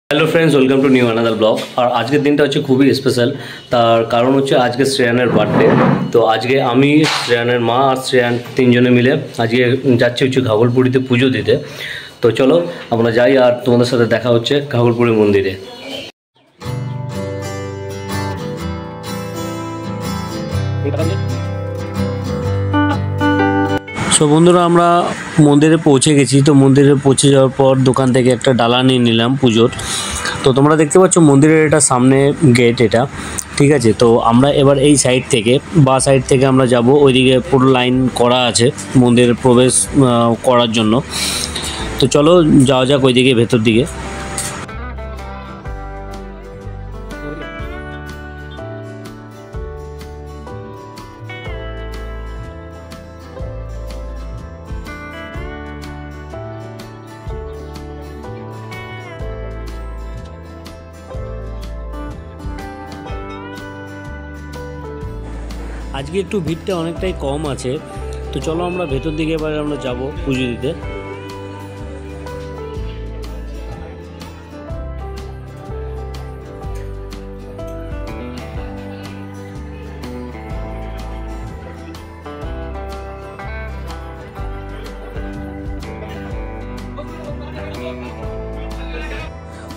Hello friends, welcome to new another blog. আর আজকের দিনটা হচ্ছে খুবই স্পেশাল। তার কারণ হচ্ছে আজকে শ্রেয়ানের বার্থডে। তো আজকে আমি, শ্রেয়ানের মা আর শ্রেয়ান তিনজনে মিলে আজকে যাচ্ছি হচ্ছে ঘাগরপুরিতে পুজো দিতে। তো চলো আমরা যাই, আর তোমাদের সাথে দেখা হচ্ছে ঘাগরপুরি মন্দিরে। সো বন্ধুরা, আমরা মন্দিরে পৌঁছে গেছি। তো মন্দিরে পৌঁছে যাওয়ার পর দোকান থেকে একটা ডালা নিয়ে নিলাম পুজোর। তো তোমরা দেখতে পাচ্ছ মন্দিরের এটা সামনে গেট, এটা ঠিক আছে। তো আমরা এবার এই সাইড থেকে বা সাইড থেকে আমরা যাব, ওইদিকে পুরো লাইন করা আছে মন্দিরে প্রবেশ করার জন্য। তো চলো যাওয়া যাক ওইদিকে, ভেতর দিকে। আজকে একটু ভিড়টা অনেকটাই কম আছে। তো চলো আমরা ভেতর দিকে এবার আমরা যাব পুজো দিতে।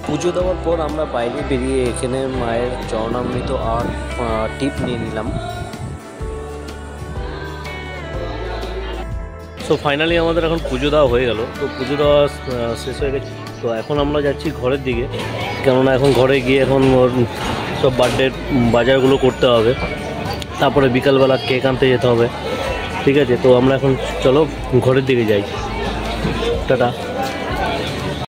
পুজো দেওয়ার পর আমরা বাইরে বেরিয়ে এখানে মায়ের চরণামৃত আর টিপ নিয়ে নিলাম। সো ফাইনালি আমাদের এখন পুজো দেওয়া হয়ে গেল। তো পুজো দেওয়া শেষ হয়ে গেছে। তো এখন আমরা যাচ্ছি ঘরের দিকে, কেননা এখন ঘরে গিয়ে এখন সব বার্থডের বাজারগুলো করতে হবে, তারপরে বিকালবেলা কেক আনতে যেতে হবে। ঠিক আছে, তো আমরা এখন চলো ঘরের দিকে যাই। টাটা।